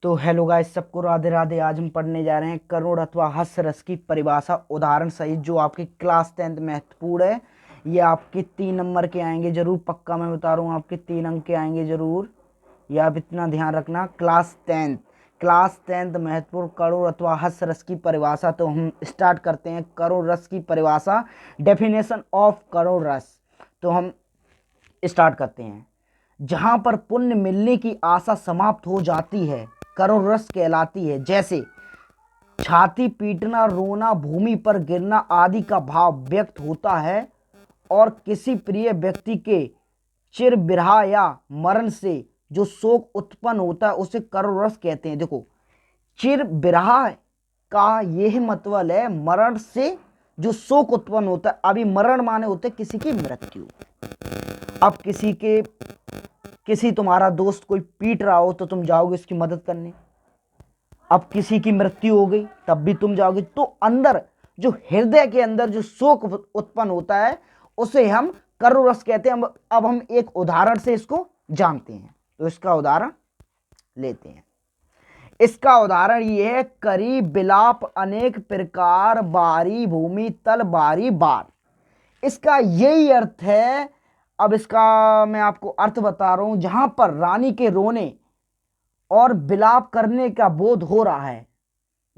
तो hello guys, सबको राधे राधे। आज हम पढ़ने जा रहे हैं करुण अथवा हास्य रस की परिभाषा उदाहरण सहित, जो आपकी क्लास 10th महत्वपूर्ण है। ये आपके 3 नंबर के आएंगे जरूर, पक्का मैं बता रहा हूँ, आपके 3 अंक के आएंगे जरूर। ये आप इतना ध्यान रखना। क्लास 10th महत्वपूर्ण करुण अथवा हास्य रस की परिभाषा। तो हम स्टार्ट करते हैं करुण रस की परिभाषा, डेफिनेशन ऑफ करुण रस। तो हम स्टार्ट करते हैं। जहां पर पुण्य मिलने की आशा समाप्त हो जाती है, करुण रस कहलाती है। जैसे छाती पीटना, रोना, भूमि पर गिरना आदि का भाव व्यक्त होता है, और किसी प्रिय व्यक्ति के चिर विरह या मरण से जो शोक उत्पन्न होता है उसे करुण रस कहते हैं। देखो, चिर विरह का यह मतलब है मरण से जो शोक उत्पन्न होता है। अभी मरण माने होते किसी की मृत्यु। अब किसी तुम्हारा दोस्त कोई पीट रहा हो तो तुम जाओगे उसकी मदद करने। अब किसी की मृत्यु हो गई तब भी तुम जाओगे। तो अंदर जो हृदय के अंदर जो शोक उत्पन्न होता है उसे हम करुण रस कहते हैं। अब हम एक उदाहरण से इसको जानते हैं। तो इसका उदाहरण लेते हैं। इसका उदाहरण ये है, करी बिलाप अनेक प्रकार, बारी भूमि तल बारी बार। इसका यही अर्थ है। अब इसका मैं आपको अर्थ बता रहा हूं। जहां पर रानी के रोने और बिलाप करने का बोध हो रहा है,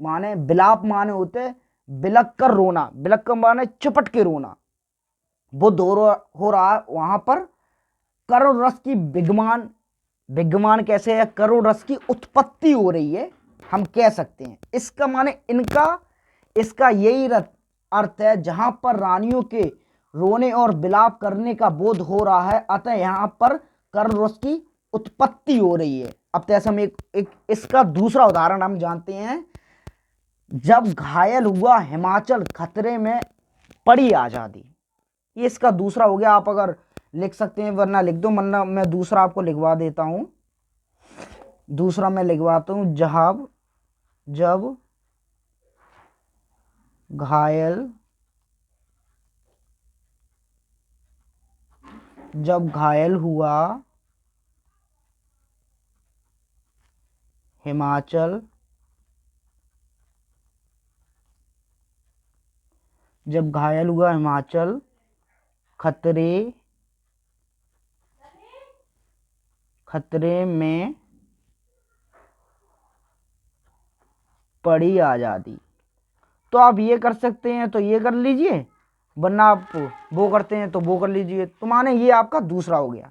माने बिलाप माने होते बिलक कर रोना, बिलक कर माने चुपट के रोना, बोध हो रहा है, वहां पर करुण रस की विद्यमान कैसे है, करुण रस की उत्पत्ति हो रही है, हम कह सकते हैं। इसका माने इसका यही अर्थ है, जहां पर रानियों के रोने और बिलाप करने का बोध हो रहा है, अतः यहां पर करुण रस की उत्पत्ति हो रही है। अब जैसे हम एक इसका दूसरा उदाहरण हम जानते हैं। जब घायल हुआ हिमाचल, खतरे में पड़ी आजादी। ये इसका दूसरा हो गया। आप अगर लिख सकते हैं वरना लिख दो, वरना मैं दूसरा आपको लिखवा देता हूं। दूसरा मैं लिखवाता हूं। जब घायल हुआ हिमाचल, जब घायल हुआ हिमाचल, खतरे में पड़ी आजादी। तो आप ये कर सकते हैं तो ये कर लीजिए, वरना आप वो करते हैं तो वो कर लीजिए। तो माने ये आपका दूसरा हो गया।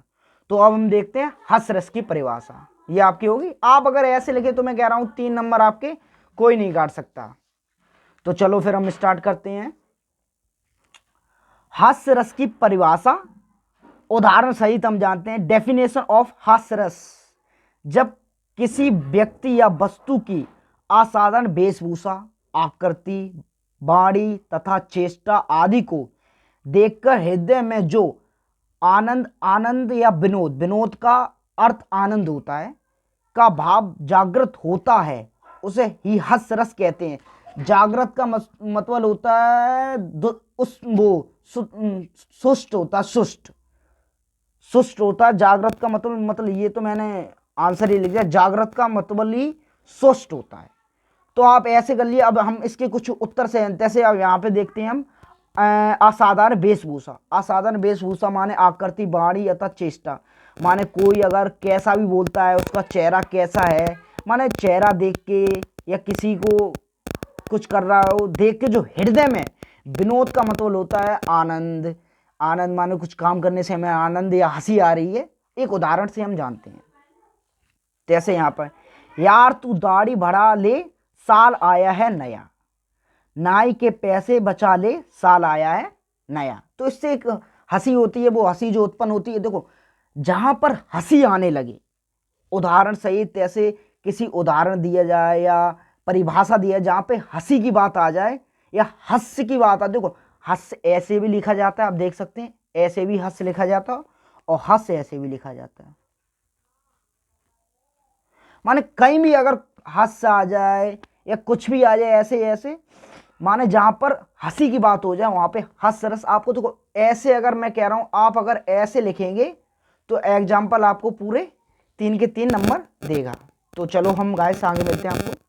तो अब हम देखते हैं हास्य रस की परिभाषा। ये आपकी होगी। आप अगर ऐसे लिखे तो मैं कह रहा हूं 3 नंबर आपके कोई नहीं काट सकता। तो चलो फिर हम स्टार्ट करते हैं। हास्य रस की परिभाषा उदाहरण सहित हम जानते हैं। डेफिनेशन ऑफ हास्य रस, जब किसी व्यक्ति या वस्तु की असाधारण वेशभूषा, आकृति, वाणी तथा चेष्टा आदि को देखकर हृदय में जो आनंद या विनोद का अर्थ आनंद होता है, का भाव जागृत होता है, उसे ही हास्य रस कहते हैं। जागृत का मतलब होता है सुष्ट होता है। जागृत का मतलब ये तो मैंने आंसर ही लिख दिया। जागृत का मतलब ही सुष्ट होता है। तो आप ऐसे कर लिए। अब हम इसके कुछ उत्तर से, जैसे अब यहाँ पे देखते हैं हम, असाधारण वेशभूषा। असाधारण वेशभूषा माने आकृति, वाणी अथवा चेष्टा। माने कोई अगर कैसा भी बोलता है, उसका चेहरा कैसा है, माने चेहरा देख के या किसी को कुछ कर रहा हो देख के जो हृदय में विनोद का मतलब होता है आनंद माने कुछ काम करने से हमें आनंद या हंसी आ रही है। एक उदाहरण से हम जानते हैं। जैसे यहाँ पर, यार तू दाढ़ी बढ़ा ले, साल आया है नया, नाई के पैसे बचा ले, साल आया है नया। तो इससे एक हंसी होती है। वो हंसी जो उत्पन्न होती है, देखो जहां पर हंसी आने लगे, उदाहरण सहित ऐसे किसी उदाहरण दिया जाए या परिभाषा दिया जहां पे हंसी की बात आ जाए या हास्य की बात आ। देखो हास्य ऐसे भी लिखा जाता है, आप देख सकते हैं, ऐसे भी हास्य लिखा जाता है और हास्य ऐसे भी लिखा जाता है। माने कहीं भी अगर हास्य आ जाए या कुछ भी आ जाए ऐसे माने जहां पर हंसी की बात हो जाए वहां पे हास्य रस। आपको देखो ऐसे अगर मैं कह रहा हूं, आप अगर ऐसे लिखेंगे तो एग्जाम्पल आपको पूरे 3 के 3 नंबर देगा। तो चलो हम गाइस आगे मिलते हैं आपको।